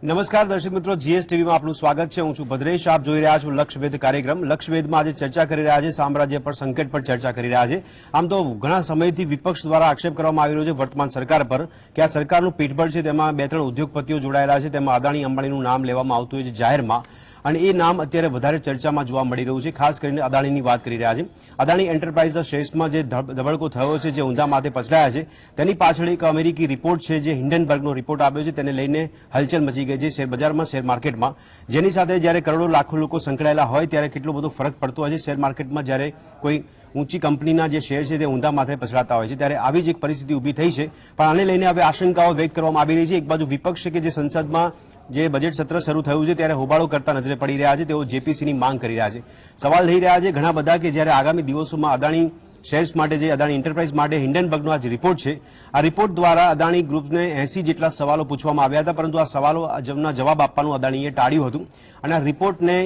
નમસ્કાર દર્શક મિત્રો, જીએસટીવી માં આપનું સ્વાગત છે। હું છું ભદ્રેશ। આપ જોઈ રહ્યા છો લક્ષ્યભેદ કાર્યક્રમ। લક્ષ્યભેદમાં આજે ચર્ચા કરી રહ્યા છે સામ્રાજ્ય પર સંકટ પર ચર્ચા કરી રહ્યા છે। આમ તો ઘણા સમયથી વિપક્ષ દ્વારા આક્ષેપ કરવામાં આવી રહ્યો છે વર્તમાન સરકાર પર કે આ સરકારનું પીઠબળ છે તેમાં બે ત્રણ ઉદ્યોગપતિઓ જોડાયેલા છે, તેમાં અદાણી અંબાણીનું નામ લેવામાં આવતું હોય છે જાહેરમાં, અને એ નામ અત્યારે વધારે ચર્ચામાં જોવા મળી રહ્યું છે। ખાસ કરીને અદાણીની વાત કરી રહ્યા છે। અદાણી એન્ટરપ્રાઇઝના શેર્સમાં જે ધબડકો થયો છે, જે ઊંધા માથે પછડાયા છે, તેની પાછળ એક અમેરિકી રિપોર્ટ છે, જે હિન્ડનબર્ગનો રિપોર્ટ આવ્યો છે, તેને લઈને હલચલ મચી ગઈ છે શેર બજારમાં, શેર માર્કેટમાં, જેની સાથે જ્યારે કરોડો લાખો લોકો સંકળાયેલા હોય ત્યારે કેટલો બધો ફરક પડતો હોય છે શેર માર્કેટમાં। જ્યારે કોઈ ઊંચી કંપનીના જે શેર છે તે ઊંધા માથે પછડાતા હોય છે, ત્યારે આવી જ એક પરિસ્થિતિ ઊભી થઈ છે। પણ આને લઈને હવે આશંકાઓ વ્યક્ત કરવામાં આવી રહી છે। એક બાજુ વિપક્ષ છે કે જે સંસદમાં જે બજેટ સત્ર શરૂ થયું છે ત્યારે હોબાળો કરતા નજરે પડી રહ્યા છે, તેઓ જેપીસીની માંગ કરી રહ્યા છે। સવાલ થઈ રહ્યા છે ઘણા બધા કે જ્યારે આગામી દિવસોમાં અદાણી શેર્સ માટે, જે અદાણી એન્ટરપ્રાઇઝ માટે હિન્ડનબર્ગનો આ જે રિપોર્ટ છે, આ રિપોર્ટ દ્વારા અદાણી ગ્રુપને 80 જેટલા સવાલો પૂછવામાં આવ્યા હતા, પરંતુ આ સવાલોના જવાબ આપવાનું અદાણીએ ટાળ્યું હતું અને આ રિપોર્ટને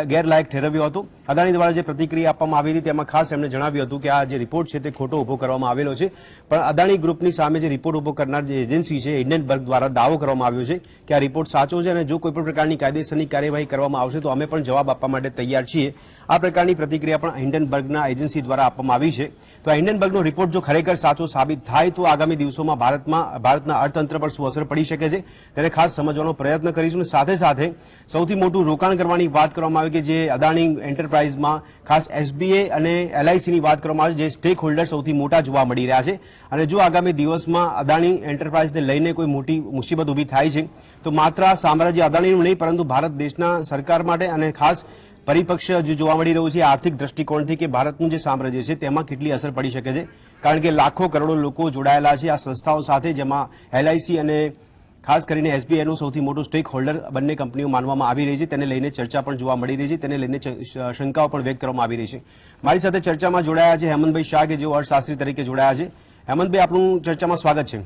ગેરલાયક ઠેરવ્યો હતો। અદાણી દ્વારા જે પ્રતિક્રિયા આપવામાં આવી હતી તેમાં ખાસ એમણે જણાવ્યું હતું કે આ જે રિપોર્ટ છે તે ખોટો ઉભો કરવામાં આવેલો છે, પણ અદાણી ગ્રુપની સામે જે રિપોર્ટ ઉભો કરનાર જે એજન્સી છે હિન્ડનબર્ગ દ્વારા દાવો કરવામાં આવ્યો છે કે આ રિપોર્ટ સાચો છે અને જો કોઈપણ પ્રકારની કાયદેસરની કાર્યવાહી કરવામાં આવશે તો અમે પણ જવાબ આપવા માટે તૈયાર છીએ। આ પ્રકારની પ્રતિક્રિયા પણ હિન્ડનબર્ગના એજન્સી દ્વારા આપવામાં આવી છે। તો આ હિન્ડનબર્ગનો રિપોર્ટ જો ખરેખર સાચો સાબિત થાય તો આગામી દિવસોમાં ભારતના અર્થતંત્ર પર શું અસર પડી શકે છે તેને ખાસ સમજવાનો પ્રયત્ન કરીશું। સાથે સાથે સૌથી મોટું રોકાણ કરવાની વાત કરવામાં આવી કે જે અદાણી એન્ટરપ્રાઇઝમાં ખાસ એસબીએ અને એલઆઈસીની વાત કરવામાં આવે, જે સ્ટેક હોલ્ડર સૌથી મોટા જોવા મળી રહ્યા છે, અને જો આગામી દિવસમાં અદાણી એન્ટરપ્રાઇઝને લઈને કોઈ મોટી મુસીબત ઊભી થાય છે તો માત્ર આ સામ્રાજ્ય અદાણીનું નહીં પરંતુ ભારત દેશના સરકાર માટે અને ખાસ પરિપક્ષ જે જોવા મળી રહ્યું છે આર્થિક દ્રષ્ટિકોણથી કે ભારતનું જે સામ્રાજ્ય છે તેમાં કેટલી અસર પડી શકે છે, કારણ કે લાખો કરોડો લોકો જોડાયેલા છે આ સંસ્થાઓ સાથે, જેમાં એલઆઈસી અને ખાસ કરીને એસબીઆઈનું સૌથી મોટું સ્ટેક હોલ્ડર બંને કંપનીઓ માનવામાં આવી રહી છે। તેને લઈને ચર્ચા પણ જોવા મળી રહી છે, તેને લઈને શંકાઓ પણ વ્યક્ત કરવામાં આવી રહી છે। મારી સાથે ચર્ચામાં જોડાયા છે હેમંતભાઈ શાહ કે જેઓ અર્થશાસ્ત્રી તરીકે જોડાયા છે। હેમંતભાઈ, આપનું ચર્ચામાં સ્વાગત છે।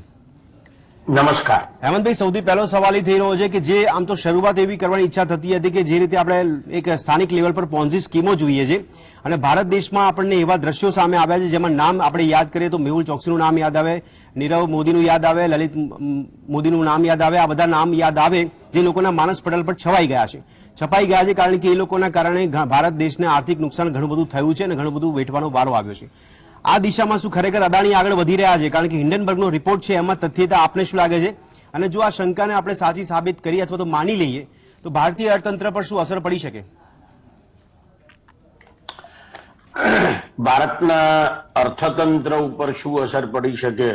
નમસ્કાર હેમંતભાઈ, સૌથી પહેલો સવાલ એ થઈ રહ્યો છે કે જે આમ તો શરૂઆત એવી કરવાની ઈચ્છા થતી હતી કે જે રીતે આપણે એક સ્થાનિક લેવલ પર પોન્ઝી સ્કીમો જોઈએ છે, અને ભારત દેશમાં આપણને એવા દ્રશ્યો સામે આવ્યા છે જેમાં નામ આપણે યાદ કરીએ તો મેહુલ ચોકસીનું નામ યાદ આવે, નીરવ મોદીનું યાદ આવે, લલિત મોદીનું નામ યાદ આવે, આ બધા નામ યાદ આવે જે લોકોના માનસ પટલ પર છપાઈ ગયા છે, કારણ કે એ લોકોના કારણે ભારત દેશને આર્થિક નુકસાન ઘણું બધું થયું છે અને ઘણું બધું વેઠવાનો વારો આવ્યો છે। આ દિશામાં શું ખરેખર અદાણી આગળ વધી રહ્યા છે? કારણ કે હિન્ડનબર્ગનો રિપોર્ટ છે એમાં તથ્યતા આપને શું લાગે છે, અને જો આ શંકાને આપણે સાચી સાબિત કરીએ અથવા તો માની લઈએ તો ભારતીય અર્થતંત્ર પર શું અસર પડી શકે? ભારતના અર્થતંત્ર ઉપર શું અસર પડી શકે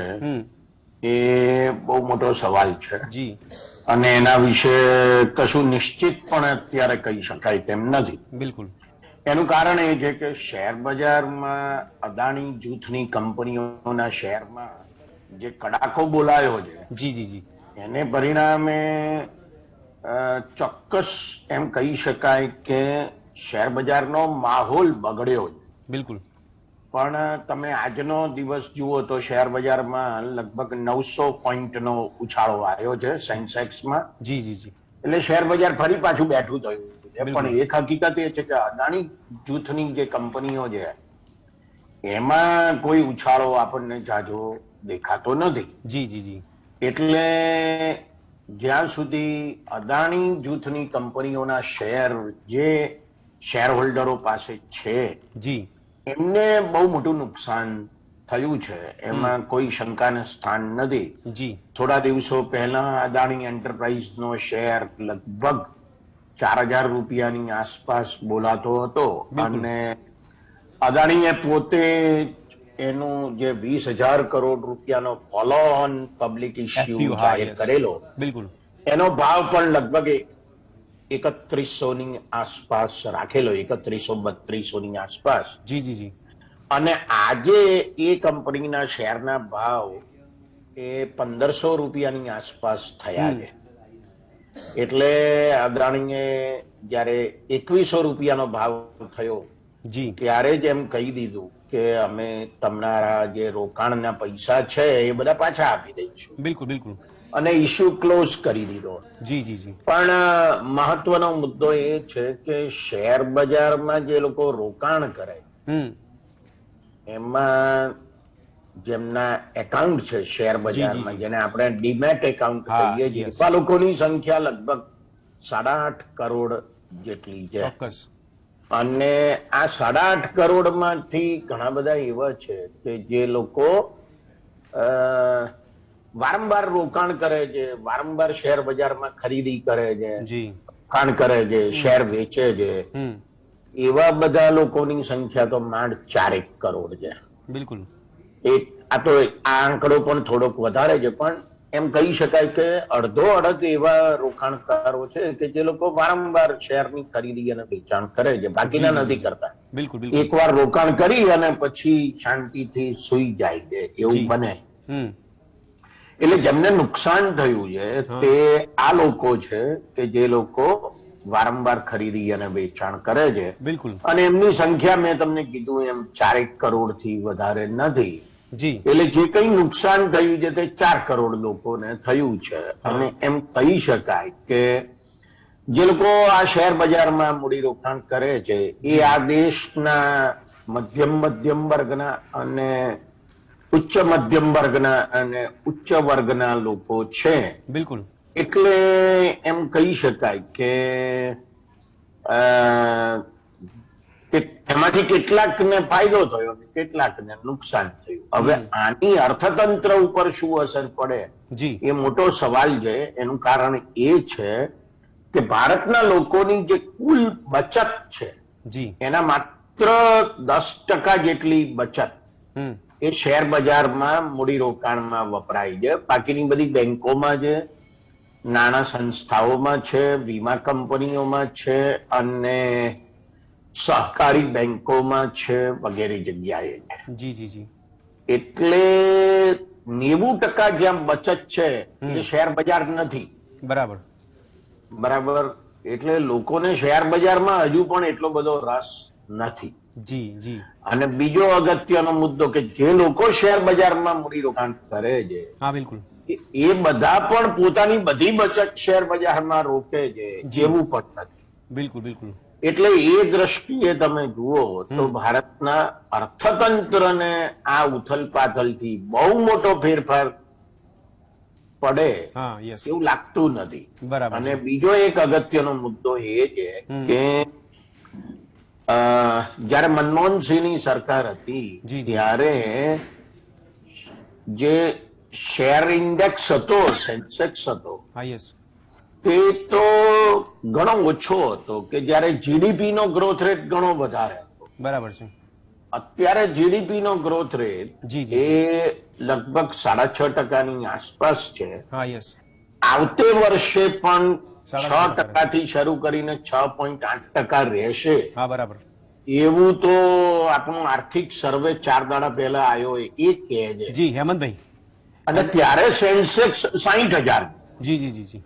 એ બહુ મોટો સવાલ છે જી, અને એના વિશે કશું નિશ્ચિતપણે અત્યારે કહી શકાય તેમ નથી। બિલકુલ। એનું કારણ એ છે કે શેર બજારમાં અદાણી જૂથની કંપનીઓના શેરમાં જે કડાકો બોલાયો છે જી જી જી એને પરિણામે ચોક્કસ એમ કહી શકાય કે શેર બજારનો માહોલ બગડ્યો છે। બિલકુલ। પણ તમે આજનો દિવસ જુઓ તો શેર બજારમાં લગભગ 900 પોઈન્ટનો ઉછાળો આવ્યો છે સેન્સેક્સમાં। જી જી જી એટલે શેર બજાર ફરી પાછું બેઠું થયું છે। પણ એક હકીકત એ છે કે અદાણી જૂથની જે કંપનીઓ છે એમાં કોઈ ઉછાળો આપણને જાજો દેખાતો નથી। જી જી જી એટલે જ્યાં સુધી અદાણી જૂથની કંપનીઓના શેર જે શેર હોલ્ડરો પાસે છે જી એમને બહુ મોટું નુકસાન થયું છે, એમાં કોઈ શંકાને સ્થાન નથી। જી થોડા દિવસો પહેલા અદાણી એન્ટરપ્રાઇઝનો શેર લગભગ 4000 રૂપિયાની આસપાસ બોલાતો હતો, અને અદાણીએ પોતે એનું જે 20,000 કરોડ રૂપિયાનો ફોલો ઓન પબ્લિક ઇશ્યુ જાહેર કરેલો, બિલકુલ, એનો ભાવ પણ લગભગ 3100 ની આસપાસ રાખેલો, 3100-3200 ની આસપાસ। જી જી જી અને આજે એ કંપનીના શેરના ભાવ એ 1500 રૂપિયાની આસપાસ થયા છે। એટલે અદાણીએ જયારે 2100 રૂપિયાનો ભાવ થયો જી ત્યારે જ એમ કહી દીધું કે અમે તમારા જે રોકાણના પૈસા છે એ બધા પાછા આપી દઈશું। બિલકુલ બિલકુલ। અને ઇશ્યુ ક્લોઝ કરી દીધો। જી જી જી પણ મહત્વનો મુદ્દો એ છે કે શેર બજારમાં જે લોકો રોકાણ કરે એમાં જેમના એકાઉન્ટ છે શેર બજારમાં, જી. જેને આપણે ડીમેટ એકાઉન્ટ હા, કહીએ છીએ, yes. એવા લોકોની સંખ્યા લગભગ 8.5 કરોડ જેટલી છે. ચોક્કસ. અને આ 8.5 કરોડમાંથી ઘણા બધા એવા છે કે જે લોકો વારંવાર રોકાણ કરે છે, વારંવાર શેર બજારમાં ખરીદી કરે છે, જી. રોકાણ કરે છે, શેર વેચે છે. એવા બધા લોકોની સંખ્યા તો માંડ 4 કરોડ છે. બિલકુલ. આ આંકડો પણ થોડોક વધારે છે, પણ એમ કહી શકાય કે અડધો અડધ એવા રોકાણકારો છે કે જે લોકો વારંવાર શેરની ખરીદી અને વેચાણ કરે છે, બાકીના નથી કરતા. બિલકુલ. એકવાર રોકાણ કરી અને પછી શાંતિથી સુઈ જાય છે, એવું બને. એટલે જેમને નુકસાન થયું છે તે આ લોકો છે કે જે લોકો વારંવાર ખરીદી અને વેચાણ કરે છે. બિલકુલ. અને એમની સંખ્યા મેં તમને કીધું એમ 4 કરોડ થી વધારે નથી. જી. એટલે જે કઈ નુકસાન થયું છે તે 4 કરોડ લોકોને થયું છે. અને એમ કહી શકાય કે જે લોકો આ શેર બજારમાં મૂડીરોકાણ કરે છે એ આ દેશના મધ્યમ વર્ગના અને ઉચ્ચ મધ્યમ વર્ગના અને ઉચ્ચ વર્ગના લોકો છે. બિલકુલ. એટલે એમ કહી શકાય કે એમાંથી કેટલાકને ફાયદો થયો, કેટલાકને નુકસાન થયું. હવે આની અર્થતંત્ર ઉપર શું અસર પડે જી. એ મોટો સવાલ છે. એનું કારણ એ છે કે ભારતના લોકોની જે કુલ બચત છે જી. એના માત્ર 10% જેટલી બચત એ શેર બજારમાં મૂડીરોકાણમાં વપરાય છે. બાકીની બધી બેંકોમાં છે, નાણાં સંસ્થાઓમાં છે, વીમા કંપનીઓમાં છે અને સહકારી બેંકોમાં છે, વગેરે જગ્યાએ છે. જી. એટલે 90% જ્યાં બચત છે એ શેર બજાર નથી. બરાબર. એટલે લોકોને શેર બજારમાં હજુ પણ એટલો બધો રસ નથી. જી. અને બીજો અગત્યનો મુદ્દો કે જે લોકો શેર બજારમાં મૂડીરોકાણ કરે છે, હા, બિલકુલ, એ બધા પણ પોતાની બધી બચત શેર બજારમાં રોકે છે જેવું પણ નથી. બિલકુલ. એટલે એ દ્રષ્ટિએ તમે જુઓ તો ભારતના અર્થતંત્રને આ ઉથલપાથલથી બહુ મોટો ફેરફાર પડે એવું લાગતું નથી. અને બીજો એક અગત્યનો મુદ્દો એ છે કે જયારે મનમોહનસિંહની સરકાર હતી ત્યારે જે શેર ઇન્ડેક્સ હતો, સેન્સેક્સ હતો, તે તો ઘણો ઓછો હતો કે જયારે જીડીપી નો ગ્રોથ રેટ ઘણો વધારે હતો. બરાબર છે. અત્યારે જીડીપી નો ગ્રોથ રેટ એ લગભગ 6.5% આસપાસ છે. આવતે વર્ષે પણ 6% થી શરૂ કરીને 6.8% રહેશે. બરાબર. એવું તો આપણું આર્થિક સર્વે 4 દાડા પહેલા આવ્યો એ કહે છે. જી હેમંતભાઈ. અને ત્યારે સેન્સેક્સ 60,000. જી.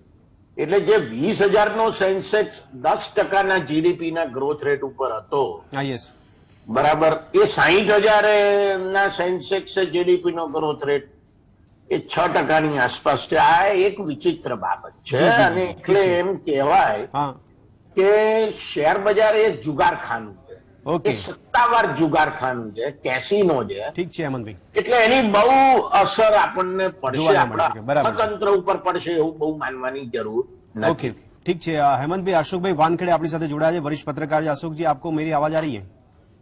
એટલે જે 20,000 નો સેન્સેક્સ 10%ના જીડીપી ના ગ્રોથ રેટ ઉપર હતો, બરાબર, એ 60,000 ના સેન્સેક્સ જીડીપી નો ગ્રોથ રેટ એ 6%ની આસપાસ છે. આ એક વિચિત્ર બાબત છે. અને એટલે એમ કહેવાય કે શેર બજાર એ જુગારખાનું છે, એ સત્તાવાર જુગારખાનું છે, કેસીનો છે. ઠીક છે હેમંતભાઈ. એટલે એની બહુ અસર આપણને પડશે, આપણા અર્થતંત્ર ઉપર પડશે એવું બહુ માનવાની જરૂર નથી. ठीक है हेमंत भाई, अशोक भाई वानखेड़े अपनी साथ जुड़ा है, वरिष्ठ पत्रकार है। अशोक जी, आपको मेरी आवाज आ रही है?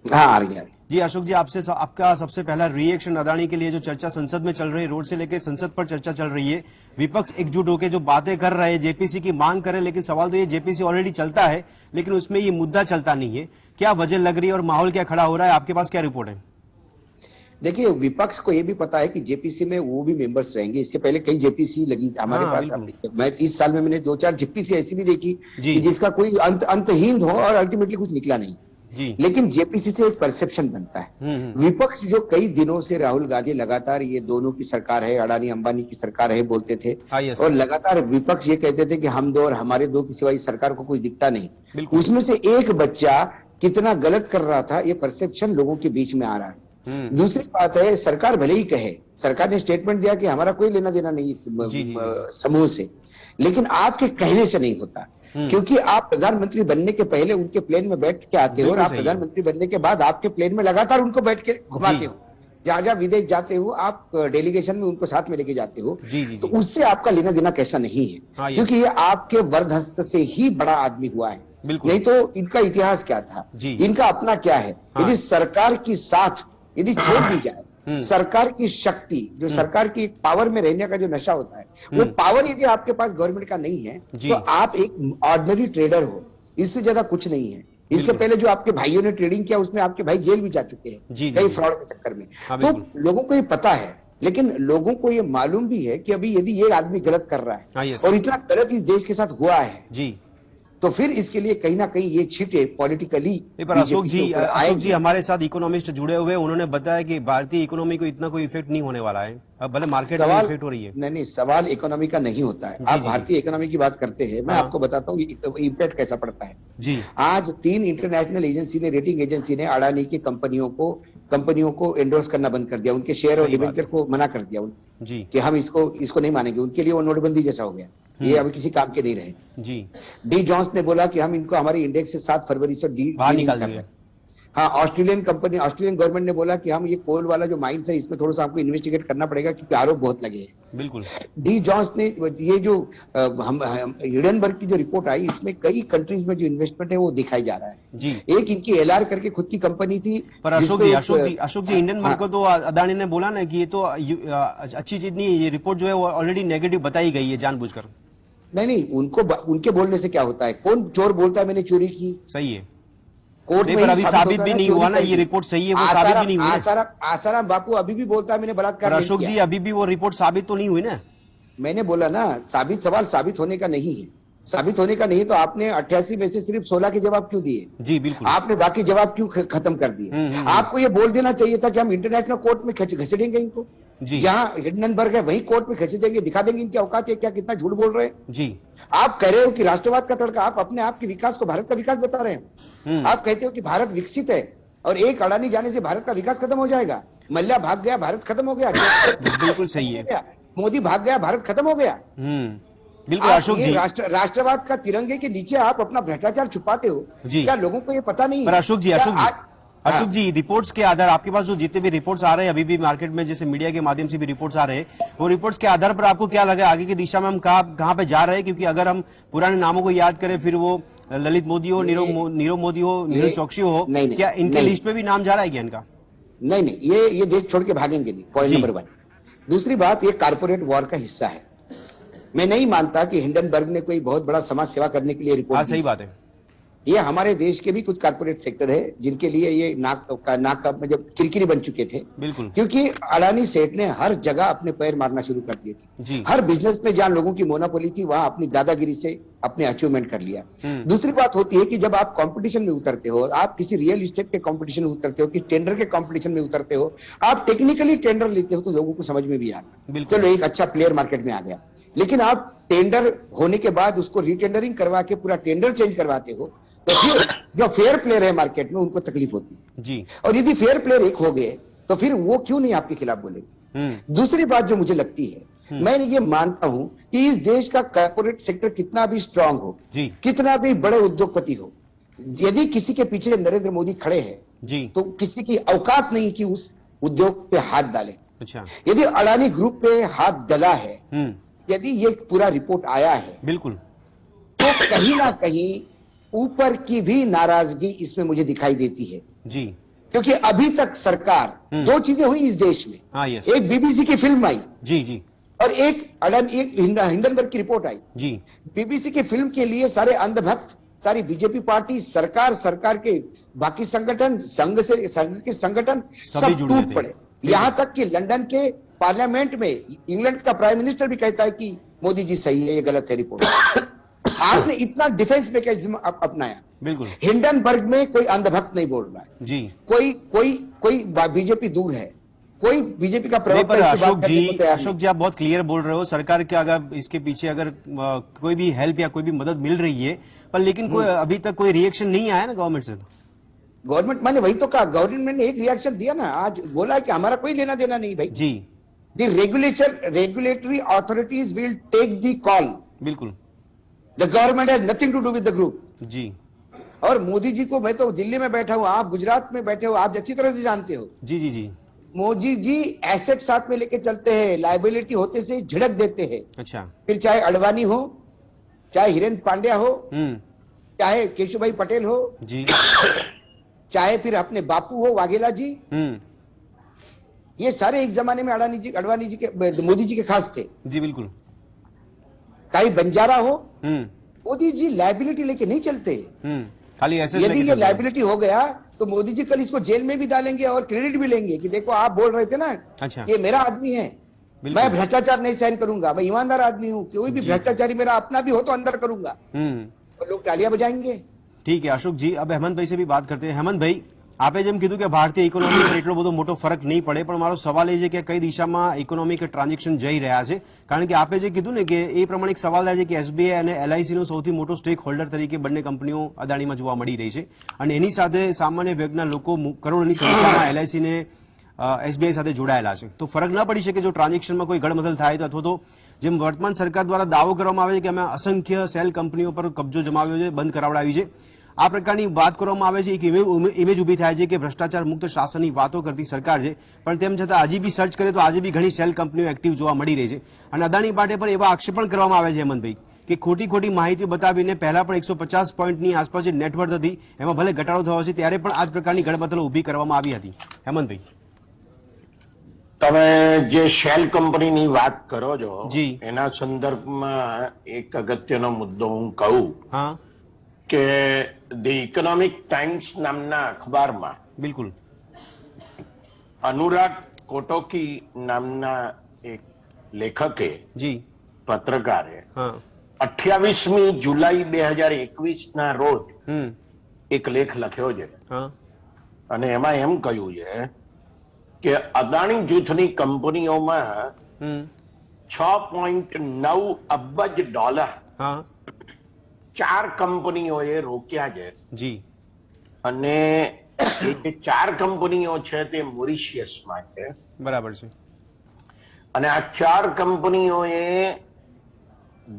हाँ, आ रही है जी। अशोक जी, आपसे आपका सबसे पहला रिएक्शन अदानी के लिए जो चर्चा संसद में चल रही है, रोड से लेकर संसद पर चर्चा चल रही है, विपक्ष एकजुट होकर जो बातें कर रहे हैं, जेपीसी की मांग करे, लेकिन सवाल तो ये जेपीसी ऑलरेडी चलता है लेकिन उसमें ये मुद्दा चलता नहीं है, क्या वजह लग रही है और माहौल क्या खड़ा हो रहा है? आपके पास क्या रिपोर्ट है? देखिए, विपक्ष को ये भी पता है कि जेपीसी में वो भी मेंबर्स रहेंगे। इसके पहले कई जेपीसी लगी हमारे पास। मैं 30 साल में मैंने 2-4 जेपीसी ऐसी भी देखी कि जिसका कोई अंतहीन हो और अल्टीमेटली कुछ निकला नहीं। लेकिन जेपीसी से एक परसेप्शन बनता है। विपक्ष जो कई दिनों से राहुल गांधी लगातार ये दोनों की सरकार है, अडानी अंबानी की सरकार है बोलते थे, और लगातार विपक्ष ये कहते थे कि हम दो और हमारे दो की सिवाय सरकार को कुछ दिखता नहीं। उसमें से एक बच्चा कितना गलत कर रहा था, ये परसेप्शन लोगों के बीच में आ रहा है। दूसरी बात है, सरकार भले ही कहे, सरकार ने स्टेटमेंट दिया कि हमारा कोई लेना देना नहीं इस समूह से, लेकिन आपके कहने से नहीं होता, क्योंकि आप प्रधानमंत्री बनने के पहले उनके प्लेन में बैठ के आते हो और आप प्रधानमंत्री बनने के बाद आपके प्लेन में लगातार उनको बैठ के घुमाते हो। जहां जहां विदेश जाते हो आप डेलीगेशन में उनको साथ में लेके जाते हो, जी जी तो जी। उससे आपका लेना देना कैसा नहीं है। हाँ, ये क्योंकि ये आपके वरदहस्त से ही बड़ा आदमी हुआ है, बिल्कुल। नहीं तो इनका इतिहास क्या था, जी। इनका अपना क्या है। हाँ। यदि सरकार की साथ यदि छोड़ दी जाए, सरकार की शक्ति, जो सरकार की पावर में रहने का जो नशा होता है, वो पावर यदि आपके पास गवर्नमेंट का नहीं है, जी। तो आप एक ऑर्डिनरी ट्रेडर हो, इससे ज्यादा कुछ नहीं है। इसके पहले जो आपके भाइयों ने ट्रेडिंग किया उसमें आपके भाई जेल भी जा चुके हैं जी, जी, कई जी। फ्रॉड के चक्कर में। हाँ, तो बिल्कुल। लोगों को ये पता है, लेकिन लोगों को ये मालूम भी है कि अभी यदि ये आदमी गलत कर रहा हाँ, है यस। और इतना गलत इस देश के साथ हुआ है, जी। तो फिर इसके लिए कहीं ना कहीं ये छींटे पॉलिटिकली नहीं, पर अशोक जी हमारे साथ इकोनॉमिस्ट जुड़े हुए हैं, उन्होंने बताया कि भारतीय इकोनॉमी को इतना कोई इफेक्ट नहीं होने वाला है। अब भले मार्केट में सवाल इफेक्ट हो रही है। नहीं, सवाल इकोनॉमी का नहीं होता है। जी, आप जी, भारतीय इकोनॉमी की बात करते हैं, मैं हाँ। आपको बताता हूँ इम्पैक्ट कैसा पड़ता है। जी आज 3 इंटरनेशनल एजेंसी ने, रेटिंग एजेंसी ने अडानी की कंपनियों को एंडोर्स करना बंद कर दिया, उनके शेयर और सही बात डिबेंचर को मना कर दिया जी कि हम इसको नहीं मानेंगे। उनके लिए वो नोटबंदी जैसा हो गया, ये अब किसी काम के नहीं रहे। जी। डी जॉन्स ने बोला कि हम इनको हमारी इंडेक्स से 7 फरवरी से बाहर डीलिंग निकाल कर देंगे। रहे हैं। हाँ, ऑस्ट्रेलियन गवर्नमेंट ने बोला कि हम ये कोल वाला जो माइंस है इसमें थोड़ा सा आपको इन्वेस्टिगेट करना पड़ेगा क्योंकि आरोप बहुत लगे हैं। बिल्कुल। डी जॉन्स ने ये जो हम हिडनबर्ग की जो रिपोर्ट आई, इसमें कई कंट्रीज में जो इन्वेस्टमेंट है वो दिखाई जा रहा है। जी। एक इनकी एलआर करके खुद की कंपनी थी। पर अशोक जी इंडियन हाँ। बैंक को तो अदानी ने बोला ना कि ये तो अच्छी चीज नहीं है, ये रिपोर्ट जो है वो ऑलरेडी नेगेटिव बताई गई है जानबूझकर। नहीं, उनके बोलने से क्या होता है? कौन चोर बोलता है मैंने चोरी की? सही है। कोर्ट नहीं, में पर ही अभी साबित साबित होता भी है नहीं चोरी हुआ ना, करके। ये रिपोर्ट सही है वो साबित भी नहीं हुई ना। आसाराम बापू अभी भी बोलता है मैंने पर बलात्कार नहीं अशोक किया। जी अभी भी वो रिपोर्ट साबित तो नहीं हुई ना। मैंने बोला ना, सवाल साबित होने का नहीं है। साबित होने का नहीं तो आपने 88 में से सिर्फ 16 के जवाब क्यों दिए? जी बिल्कुल। आपने बाकी जवाब क्यों खत्म कर दिए? आपको ये बोल देना चाहिए था कि हम इंटरनेशनल कोर्ट में घसीटेंगे इनको, जी। जहां हिडनबर्ग है वहीं कोर्ट में घसीटेंगे, दिखा देंगे इनकी औकात है क्या, कितना झूठ बोल रहे हैं। जी आप कह रहे हो कि राष्ट्रवाद का तड़का, आप अपने आप के विकास को भारत का विकास बता रहे हो। आप कहते हो कि भारत विकसित है और एक अडानी जाने से भारत का विकास खत्म हो जाएगा। मल्ल्या भाग गया, भारत खत्म हो गया। बिल्कुल सही है। मोदी भाग गया, भारत खत्म हो गया। बिल्कुल आप अशोक ये जी। राष्ट्रवाद का तिरंगे के नीचे आप अपना भ्रष्टाचार छुपाते हो। जी। क्या लोगों को ये पता नहीं है? पर अशोक जी क्या अशोक जी रिपोर्ट्स के आधार, आपके पास जो जितने भी रिपोर्ट्स आ रहे हैं अभी भी मार्केट में, जैसे मीडिया के माध्यम से भी रिपोर्ट्स आ रहे हैं, वो रिपोर्ट्स के आधार पर आपको क्या लगा आगे की दिशा में हम कहाँ पे जा रहे हैं? क्योंकि अगर हम पुराने नामों को याद करें, फिर वो ललित मोदी हो, नीरव मोदी हो, नीरज चौकसी हो, नहीं, क्या इनके नहीं। लिस्ट में भी नाम जा रहा है क्या इनका? नहीं, ये देश छोड़ के भागेंगे नहीं, पॉइंट जी। नंबर 1। दूसरी बात, ये कारपोरेट वॉर का हिस्सा है। मैं नहीं मानता कि हिंडनबर्ग ने कोई बहुत बड़ा समाज सेवा करने के लिए हाँ रिपोर्ट दी। सही बात है। ये हमारे देश के भी कुछ कारपोरेट सेक्टर है जिनके लिए ये नाक का जब किरकिरी बन चुके थे। बिल्कुल। क्योंकि अडानी सेठ ने हर जगह अपने पैर मारना शुरू कर दिए थे। जी। हर बिजनेस में जहां लोगों की मोनोपोली थी वहां अपनी दादागिरी से अपने अचीवमेंट कर लिया। दूसरी बात होती है कि जब आप कंपटीशन में उतरते हो, आप किसी रियल एस्टेट के कंपटीशन में उतरते हो, कि टेंडर के कंपटीशन में उतरते हो, आप टेक्निकली टेंडर लेते हो तो लोगों को समझ में भी आता। बिल्कुल। चलो एक अच्छा प्लेयर मार्केट में आ गया, लेकिन आप टेंडर होने के बाद उसको रिटेंडरिंग करवा के पूरा टेंडर चेंज करवाते हो, तो फिर जो फेयर प्लेयर है मार्केट में उनको तकलीफ होती है। जी। और यदि फेयर प्लेयर एक हो गए तो फिर वो क्यों नहीं आपके खिलाफ बोलेंगे? दूसरी बात जो मुझे लगती है, मैं ये मानता हूं कि इस देश का कॉर्पोरेट सेक्टर कितना भी स्ट्रांग हो, जी। कितना भी बड़े उद्योगपति हो, यदि किसी के पीछे नरेंद्र मोदी खड़े हैं जी। तो किसी की औकात नहीं कि उस उद्योग पे हाथ डाले। अच्छा। यदि अडानी ग्रुप पे हाथ डला है, यदि ये पूरा रिपोर्ट आया है, बिल्कुल। तो कहीं ना कहीं ऊपर की भी नाराजगी इसमें मुझे दिखाई देती है। जी। क्योंकि अभी तक सरकार, 2 चीजें हुई इस देश में। हाँ यस। एक बीबीसी की फिल्म आई जी जी और एक हिंडनबर्ग की रिपोर्ट आई। जी। बीबीसी की फिल्म के लिए सारे अंधभक्त, सारी बीजेपी पार्टी, सरकार के बाकी संगठन, संघ के संगठन सभी सब जुड़ गए टूट थे। पड़े। यहां तक कि लंदन के पार्लियामेंट में इंग्लैंड का प्राइम मिनिस्टर भी कहता है कि मोदी जी सही है, ये गलत है रिपोर्ट। आपने इतना डिफेंस मैकेनिज्म अपनाया। बिल्कुल। हिंडनबर्ग में कोई अंधभक्त नहीं बोल रहा है जी। कोई बीजेपी दूर है, कोई बीजेपी का नहीं, प्रवक्ता पर इसकी बात करने को तैयार अशोक जी आप बहुत क्लियर बोल रहे हो। सरकार के अगर इसके पीछे अगर कोई भी हेल्प या कोई भी मदद मिल रही है, पर लेकिन कोई अभी तक कोई रिएक्शन नहीं आया ना गवर्नमेंट से। गवर्नमेंट, मैंने वही तो कहा, गवर्नमेंट ने एक रिएक्शन दिया ना, आज बोला कि हमारा कोई लेना देना नहीं भाई। जी। The regulatory authorities will take the call, बिल्कुल। The government has nothing to do with the group. जी और मोदी जी को, मैं तो दिल्ली में बैठा हूं, आप गुजरात में बैठे हो, आप अच्छी तरह से जानते हो। जी जी जी। मोदी जी एसेट साथ में लेके चलते हैं, लाइबिलिटी होते से झिड़क देते हैं। अच्छा। फिर चाहे अडवाणी हो, चाहे हिरेन पांड्या हो, हम्म। चाहे केशुभाई पटेल हो, जी। चाहे फिर अपने बापू हो वाघेला जी, हम्म। ये सारे एक जमाने में अडवाणी जी के, मोदी जी के खास थे। जी बिल्कुल। कहीं बंजारा हो, हम्म। मोदी जी लाइबिलिटी लेके नहीं चलते। हम्म। खाली ऐसे यदि ये लाइबिलिटी हो गया तो मोदी जी कल इसको जेल में भी डालेंगे और क्रेडिट भी लेंगे कि देखो आप बोल रहे थे ना, अच्छा। ये मेरा आदमी है, मैं भ्रष्टाचार नहीं सहन करूंगा, मैं ईमानदार आदमी हूँ, कोई भी भ्रष्टाचारी मेरा अपना भी हो तो अंदर करूंगा, तो लोग तालियां बजाएंगे। ठीक है अशोक जी, अब हेमंत भाई से भी बात करते हैं। हेमंत भाई, આપે જેમ કીધું કે ભારતીય ઇકોનોમી પર એટલો બધો મોટો ફરક નહીં પડે, પણ મારો સવાલ એ છે કે કઈ દિશામાં ઇકોનોમિક ટ્રાન્ઝેક્શન જઈ રહ્યા છે? કારણ કે આપે જે કીધું ને કે એ પ્રમાણે એક સવાલ થાય છે કે એસબીઆઈ અને એલઆઈસી નો સૌથી મોટો સ્ટેક હોલ્ડર તરીકે બંને કંપનીઓ અદાણીમાં જોવા મળી રહી છે, અને એની સાથે સામાન્ય વર્ગના લોકો કરોડોની સંખ્યામાં એલઆઈસી ને એસબીઆઈ સાથે જોડાયેલા છે. તો ફરક ન પડી શકે જો ટ્રાન્ઝેક્શનમાં કોઈ ગડમથલ થાય તો, અથવા તો જેમ વર્તમાન સરકાર દ્વારા દાવો કરવામાં આવે છે કે અમે અસંખ્ય સેલ કંપનીઓ પર કબજો જમાવ્યો છે, બંધ કરાવડાવી છે, આ પ્રકારની વાત કરવામાં આવે છે, એક ઇમેજ ઉભી થાય છે કે ભ્રષ્ટાચાર મુક્ત શાસનની વાતો કરતી સરકાર છે, પણ તેમ છતાં હજી બી સર્ચ કરે તો આજે બી ઘણી સેલ કંપનીઓ એક્ટિવ જોવા મળી રહી છે. અને અદાણી માટે પણ એવા આક્ષેપ પણ કરવામાં આવે છે હેમંતભાઈ કે ખોટી માહિતી બતાવીને પહેલા પણ 150 પોઈન્ટની આસપાસ જે નેટવર્થ હતી એમાં ભલે ઘટાડો થયો છે, ત્યારે પણ આ જ પ્રકારની ગડબડો ઊભી કરવામાં આવી હતી. હેમંતભાઈ, તમે જે શેલ કંપનીની વાત કરો છો જી, એના સંદર્ભમાં એક અગત્યનો મુદ્દો હું કહું. હા, કે ધી ઇકોનોમિક ટાઈમ્સ નામના અખબારમાં બિલકુલ અનુરાગ કોટોકી નામના એક લેખકે, જી, પત્રકારે, હા, 28મી જુલાઈ 2021 ના રોજ એક લેખ લખ્યો છે, હા, અને એમાં એમ કહ્યું છે કે અદાણી જૂથની કંપનીઓમાં 6.9 અબજ ડોલર હા, 4 કંપનીઓએ રોક્યા છે. જી, અને એ 4 કંપનીઓ છે તે મોરિશિયસમાં છે. બરાબર છે. અને આ 4 કંપનીઓએ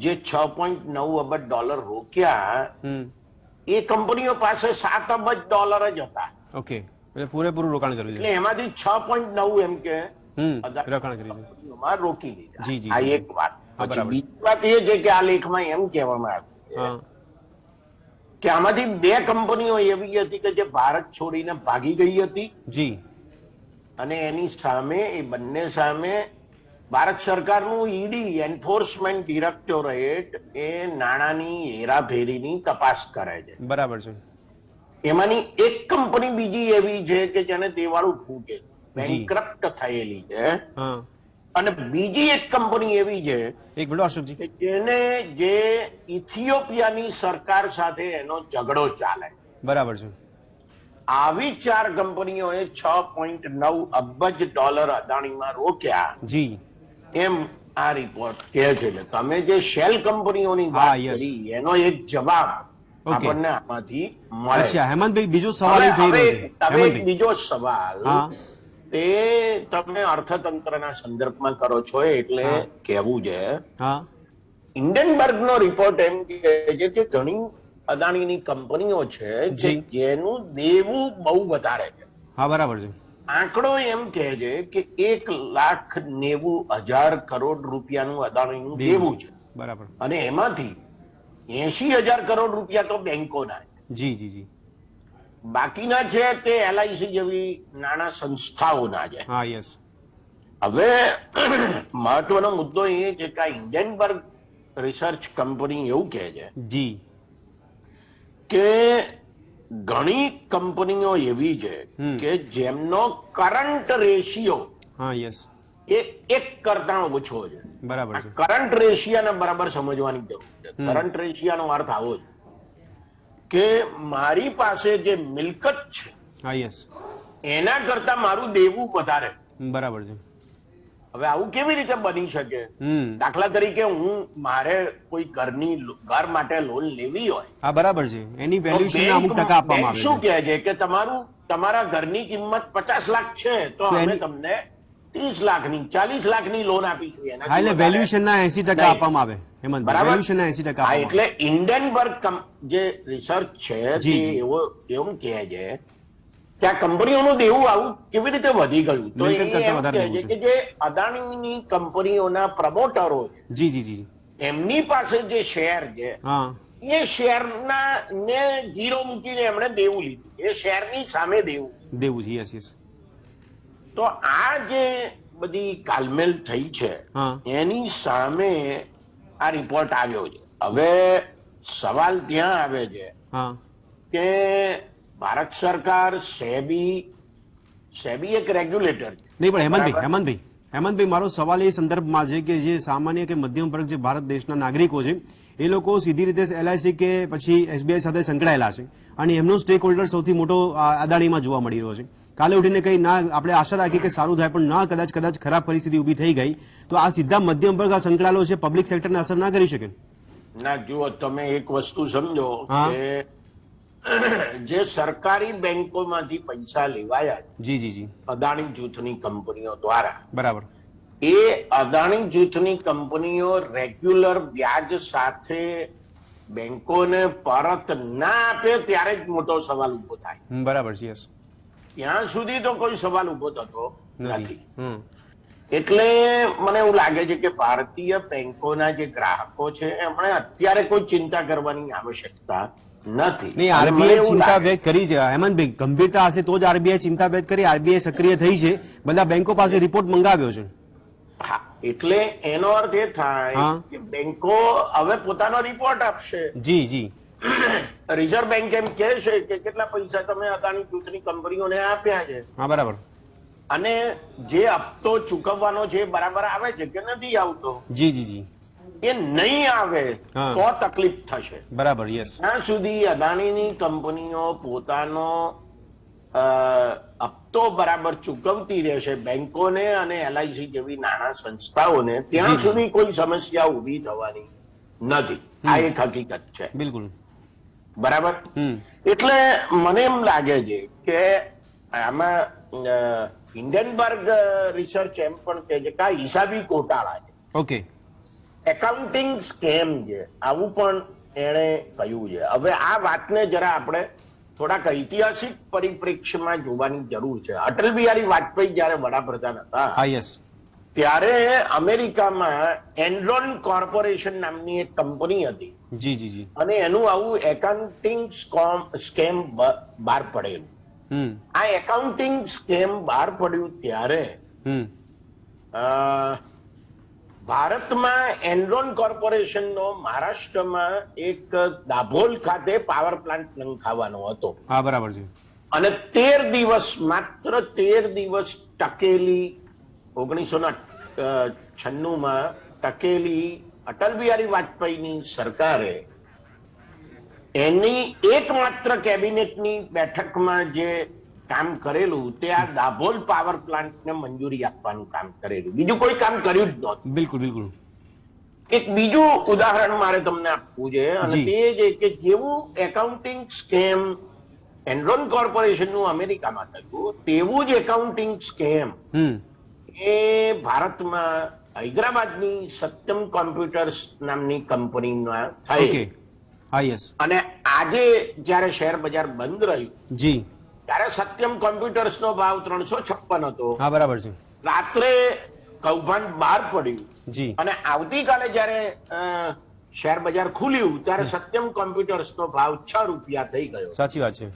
જે 6.9 અબજ ડોલર રોક્યા, એ કંપનીઓ પાસે 7 અબજ ડોલર જ હતા. ઓકે, એટલે પૂરેપૂરું રોકાણ કર્યું છે. એટલે એમાંથી 6.9 એમ કે રોકાણ કર્યું કંપનીઓમાં રોકી લીધા. જી, જી, આ જી. એક વાત. પછી બીજી વાત એ છે કે આ લેખમાં એમ કહેવામાં આવ્યું કે આમાંથી 2 કંપનીઓ એવી હતી કે જે ભારત છોડીને ભાગી ગઈ હતી. જી. અને એની સામે, એ બંને સામે ભારત સરકારનું ઈડી એન્ફોર્સમેન્ટ ડિરેક્ટોરેટ એ નાણાંની હેરાફેરીની તપાસ કરે છે. બરાબર છે. એમાંની એક કંપની બીજી એવી છે કે જેને દેવાળું ફૂટે, બેન્કરપ્ટ થયેલી છે. અને બીજી એક કંપની એવી છે, એક મિનિટ અશોકજી, કે જેને જે ઇથિયોપિયાની સરકાર સાથે એનો ઝઘડો ચાલે. બરાબર છે. આવી 4 કંપનીઓએ 6.9 અબજ ડોલર અદાણીમાં રોક્યા. જી, એમ આ રિપોર્ટ કહે છે. એટલે તમે જે શેલ કંપનીઓની વાત કરી એનો એક જવાબ આપણને આમાંથી મળે. અચ્છા હેમંતભાઈ, બીજો સવાલ એ થઈ રહ્યો છે. બીજો સવાલ તે તમે અર્થતંત્રના સંદર્ભમાં કરો છો એટલે કહેવું છે. હિન્ડનબર્ગનો રિપોર્ટ એમ કહે છે કે ઘણી અદાણીની કંપનીઓ છે જેનું દેવું બહુ વધારે છે. હા, બરાબર છે. આંકડો એમ કહે છે કે 1,90,000 કરોડ રૂપિયાનું અદાણીનું દેવું છે. બરાબર. અને એમાંથી 80,000 કરોડ રૂપિયા તો બેંકોના છે. જી, જી, જી. બાકીના છે તે એલઆઈસી જેવી નાણાં સંસ્થાઓના છે. હા, યસ. હવે મહત્વનો મુદ્દો એ છે કે હિન્ડનબર્ગ રિસર્ચ કંપની એવું કહે છે જી કે ઘણી કંપનીઓ એવી છે કે જેમનો કરંટ રેશિયો, હા, યસ, એ 1 કરતા ઓછો છે. બરાબર છે. કરંટ રેશિયાને બરાબર સમજવાની જરૂર છે. કરંટ રેશિયાનો અર્થ આવો છે કે મારી પાસે જે મિલકત છે, હા, યસ, એના કરતા મારું દેવું વધારે. બરાબર છે. હવે આવું કેવી રીતે બની શકે? દાખલા તરીકે મારે કોઈ ઘર માટે લોન લેવી હોય, હા, બરાબર છે, એની વેલ્યુએશન અમુક ટકા આપવામાં આવે છે. શું કહે છે કે તમારા ઘરની કિંમત 50 લાખ છે તો અમે તમને 30 લાખની 40 લાખની લોન આપીશું. હા, એટલે વેલ્યુએશનના 80% આપવામાં આવે. વેલ્યુએશનના 80% એટલે હિન્ડનબર્ગ જે રિસર્ચ છે તે એવું કહે છે કે આ કંપનીઓનું દેવું આવું કેવી રીતે વધી ગયું. તો મિલકત એ કરતા એમ વધારે કહે દેવું છે છે. કે જે અદાણીની કંપનીઓના પ્રમોટરો છે, જી જી જી એમની પાસે જે શેર છે, હા એ શેરના ને જીરો મૂકીને એમણે દેવું લીધું, એ શેરની સામે દેવું. દેવું છે. યસ યસ તો આ જે બધી કાલમેલ થઈ છે હા એની સામે આ રિપોર્ટ આવ્યો છે. હવે સવાલ ત્યાં આવે છે હા કે ભારત સરકાર સેબી એક રેગ્યુલેટર છે. નહીં પણ બરાબર? હેમંતભાઈ મારો સવાલ એ સંદર્ભમાં છે કે જે સામાન્ય કે મધ્યમ વર્ગ જે ભારત દેશના નાગરિકો છે એ લોકો સીધી રીતે LIC કે પછી SBI સાથે સંકળાયેલા છે અને એમનો સ્ટેક હોલ્ડર સૌથી મોટો અદાણીમાં જોવા મળી રહ્યો છે. કાલે ઉઠીને કઈ ના આપણે આશા રાખી કે સારું થાય પણ ના કદાચ ખરાબ પરિસ્થિતિ ઊભી થઈ ગઈ તો આ સીધા મધ્યમ વર્ગ આ સંકળાયેલો છે, પબ્લિક સેક્ટરને અસર ના કરી શકે. ના જુઓ, તમે એક વસ્તુ સમજો હા. કે જે સરકારી બેંકોમાંથી પૈસા લેવાયા છે જી જી જી અદાણી જૂથની કંપનીઓ દ્વારા, બરાબર એ અદાણી જૂથની કંપનીઓ રેગ્યુલર વ્યાજ સાથે બેંકોને પરત ના આપે ત્યારે જ મોટો સવાલ ઉભો થાય. બરાબર છે. યસ ત્યાં સુધી તો કોઈ સવાલ ઉભો થતો નથી. નથી. એટલે મને એવું લાગે છે કે ભારતીય બેંકોના જે ગ્રાહકો છે એમણે અત્યારે કોઈ ચિંતા કરવાની આવશ્યકતા નથી. નહીં, અને મને RBI એવું ચિંતા લાગે- વ્યક્ત કરી છે હેમંતભાઈ, ગંભીરતા હશે તો જ RBI ચિંતા વ્યક્ત કરી. RBI સક્રિય થઈ છે, બધા બેંકો પાસે રિપોર્ટ મંગાવ્યો છે. હા, એટલે એનો અર્થ એ થાય હા. કે બેંકો હવે પોતાનો રિપોર્ટ આપશે. જી જી રિઝર્વ બેંક એમ કહે છે કે કેટલા પૈસા તમે અદાણી જૂથની કંપનીઓને આપ્યા છે હા બરાબર અને જે હપ્તો ચૂકવવાનો છે એ બરાબર આવે છે કે નથી આવતો. જી જી જી એ નહીં આવે હા. તો તકલીફ થશે. બરાબર. યસ ત્યાં સુધી અદાણીની કંપનીઓ પોતાનો હપ્તો બરાબર ચૂકવતી રહેશે બેંકોને અને LIC જેવી નાણાં સંસ્થાઓને, ત્યાં સુધી કોઈ સમસ્યા ઊભી થવાની નથી. આ એક હકીકત છે. બિલકુલ. બરાબર. એટલે મને એમ લાગે છે કે આમાં હિન્ડનબર્ગ રિસર્ચ એમ પણ કહે છે કે આ હિસાબી ગોટાળા છે, ઓકે એકાઉન્ટિંગ સ્કેમ છે, આવું પણ એણે કહ્યું છે. હવે આ વાતને જરા આપણે થોડાક ઐતિહાસિક પરિપ્રેક્ષ્યમાં જોવાની જરૂર છે. અટલ બિહારી વાજપેયી જયારે વડાપ્રધાન હતા હા યસ ત્યારે અમેરિકામાં એનરોન કોર્પોરેશન નામની એક કંપની હતી જી જી જી અને એનું આવું એકાઉન્ટિંગ સ્કેમ બહાર પડેલું. આ એકાઉન્ટિંગ સ્કેમ બહાર પડ્યું ત્યારે ભારતમાં એનરોન કોર્પોરેશનનો મહારાષ્ટ્રમાં એક દાભોલ ખાતે પાવર પ્લાન્ટ નંખાવાનો હતો હા બરાબર છે. અને 13 દિવસ માત્ર 13 દિવસ ટકેલી 1996 ટકેલી અટલ બિહારી વાજપેયીની સરકારે એની એકમાત્ર કેબિનેટની બેઠકમાં જે કામ કરેલું તે આ દાભોલ પાવર પ્લાન્ટને મંજૂરી આપવાનું કામ કરેલું, બીજું કોઈ કામ કર્યું જ નહોતું. બિલકુલ બિલકુલ. એક બીજું ઉદાહરણ મારે તમને આપવું છે અને જી. તે છે કે જેવું એકાઉન્ટિંગ સ્કેમ એનરોન કોર્પોરેશનનું અમેરિકામાં થયું તેવું જ એકાઉન્ટિંગ સ્કેમ એ ભારતમાં હૈદરાબાદની સત્યમ કોમ્પ્યુટર્સ નામની કંપનીમાં થઈ. ઓકે હા યસ અને આજે જયારે શેર બજાર બંધ રહ્યું જી ત્યારે સત્યમ કોમ્પ્યુટર્સનો ભાવ 356 હતો. હા બરાબર છે. રાત્રે કૌભાંડ બહાર પડ્યું જી અને આવતીકાલે જયારે શેર બજાર ખુલ્યું ત્યારે સત્યમ કોમ્પ્યુટર્સનો ભાવ 6 રૂપિયા થઈ ગયો. સાચી વાત છે.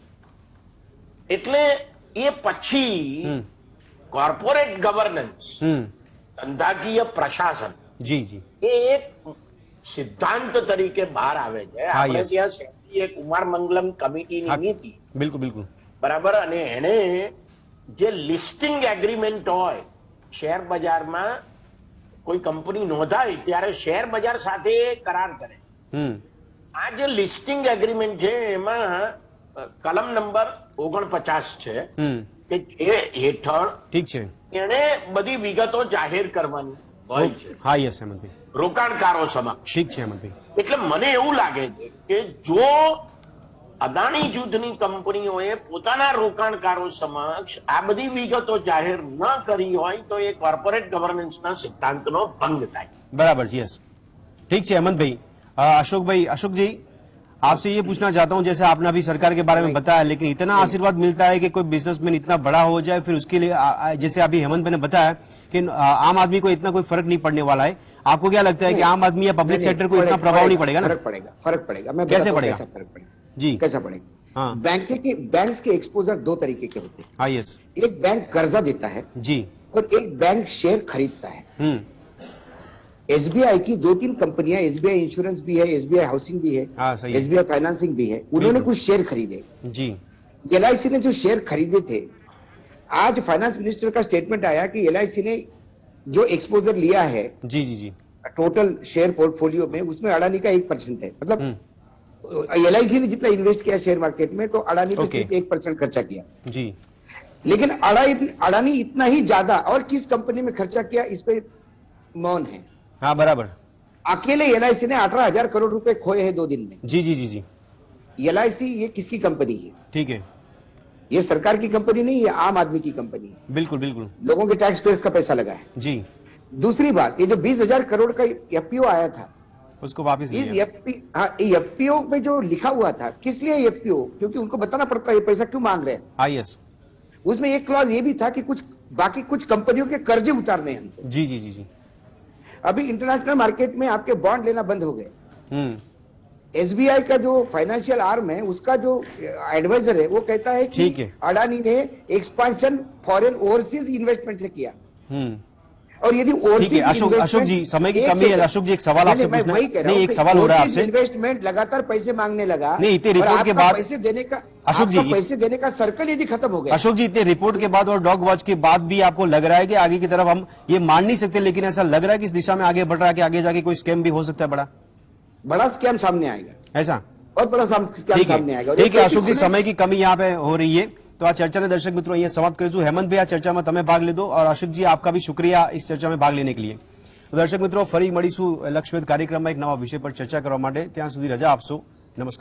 એટલે એ પછી કોર્પોરેટ ગવર્નન્સ, ધંધાકીય પ્રશાસન જી જી એ એક સિદ્ધાંત તરીકે બહાર આવે છે. હા, આપણે yes. ત્યાં સેબી એક કુમાર મંગલમ કમિટીની નીતિ બિલકુલ બિલકુલ બરાબર અને એને જે લિસ્ટિંગ એગ્રીમેન્ટ હોય શેર બજારમાં કોઈ કંપની નોંધાય ત્યારે શેર બજાર સાથે કરાર કરે. આ જે લિસ્ટિંગ એગ્રીમેન્ટ છે એમાં કલમ નંબર 49 છે કે જે હેઠળ ઠીક છે. એને બધી વિગતો જાહેર કરવાની હોય છે હા યસ હેમંતભાઈ રોકાણકારો સમક્ષ. ઠીક છે હેમંતભાઈ. એટલે મને એવું લાગે છે કે જો અદાણી જૂથની કંપનીઓએ પોતાના રોકાણકારો સમક્ષ આ બધી વિગતો જાહેર ન કરી હોય તો એ કોર્પોરેટ ગવર્નન્સના સિદ્ધાંતનો ભંગ થાય. બરાબર છે. યસ ઠીક છે હેમંતભાઈ. અશોકજી आपसे ये पूछना चाहता हूँ, जैसे आपने अभी सरकार के बारे में बताया, लेकिन इतना आशीर्वाद मिलता है कि कोई बिजनेसमैन इतना बड़ा हो जाए, फिर उसके लिए जैसे अभी हेमंत भाई ने बताया कि आम आदमी को इतना कोई फर्क नहीं पड़ने वाला है। आपको क्या लगता है कि आम आदमी या पब्लिक सेक्टर को इतना प्रभाव नहीं पड़ेगा ना? फर्क पड़ेगा। मैं कैसे पड़ेगा? कैसा फर्क पड़ेगा जी, कैसा पड़ेगा? हाँ, बैंक्स के एक्सपोजर दो तरीके के होते हैं। हाँ, यस एक बैंक कर्जा देता है जी, और एक बैंक शेयर खरीदता है। एसबीआई की 2-3 कंपनियां, एसबीआई इंश्योरेंस भी है, एसबीआई हाउसिंग भी हाँ, है, सही है। एसबीआई फाइनेंसिंग भी है, उन्होंने कुछ शेयर खरीदे। जी, एलआईसी ने जो शेयर खरीदे थे, आज फाइनेंस मिनिस्टर का स्टेटमेंट आया कि एलआईसी ने जो एक्सपोजर लिया है जी, जी, जी, टोटल शेयर पोर्टफोलियो में, उसमें अडानी का 1% है। मतलब एलआईसी ने जितना इन्वेस्ट किया शेयर मार्केट में, तो अडानी ने सिर्फ 1% खर्चा किया जी, लेकिन अडानी इतना ही ज्यादा और किस कंपनी में खर्चा किया इस पे मौन है। हाँ, बराबर। अकेले एलआईसी ने 18,000 करोड़ रुपए खोए हैं 2 दिन में। जी, जी, जी, जी, एलआईसी ये किसकी कंपनी है? ठीक है, ये सरकार की कंपनी नहीं, ये आम आदमी की कंपनी है। बिल्कुल बिल्कुल, लोगों के टैक्स पेयर्स का पैसा लगा है। जी, दूसरी बात, ये जो 20,000 करोड़ का एफपीओ आया था, उसको वापस इस लिया। एफपीओ में जो लिखा हुआ था, किस लिए एफपीओ? क्योंकि उनको बताना पड़ता है ये पैसा क्यों मांग रहे हैं। हाँ, यस, उसमें एक क्लॉज ये भी था कि कुछ कंपनियों के कर्जे उतारने हैं हमको। जी, जी, जी, जी, अभी इंटरनेशनल मार्केट में आपके बॉन्ड लेना बंद हो गए। एसबीआई का जो फाइनेंशियल आर्म है, उसका जो एडवाइजर है, वो कहता है कि ठीक है। अडानी ने एक्सपांशन फॉरेन ओवरसीज इन्वेस्टमेंट से किया। और यदि ठीक है। ओवरसीज अशोक जी, समय की कमी है। अशोक जी, एक सवाल आपसे पूछना है। नहीं, एक सवाल हो रहा है आपसे। इन्वेस्टमेंट लगातार पैसे मांगने लगा, नहीं, इतनी रिपोर्ट के आपका बाद पैसे देने का, अशोक जी, आपका पैसे देने का सर्कल यदि खत्म हो गया। अशोक जी, इतने रिपोर्ट के बाद और डॉग वॉच के बाद भी आपको लग रहा है कि आगे की तरफ हम ये मान नहीं सकते, लेकिन ऐसा लग रहा है कि इस दिशा में आगे बढ़ रहा है कि आगे जाके कोई स्कैम भी हो सकता है? बड़ा स्कैम सामने आएगा, ऐसा? बहुत बड़ा स्कैम सामने आएगा। ठीक है अशोक जी, समय की कमी यहाँ पे हो रही है, तो आ चर्चा ने दर्शक मित्रों અહીંયા समाप्त કરીશું। હેમંત ભાઈ, આ ચર્ચામાં તમે ભાગ લીધો और अशोक जी, आपका भी शुक्रिया इस चर्चा में भाग लेने के लिए। तो दर्शक मित्रों, ફરી મળીશું લક્ષ્યવેધ કાર્યક્રમમાં એક નવા વિષય પર ચર્ચા કરવા માટે। ત્યાં સુધી રજા આપશો। નમસ્કાર।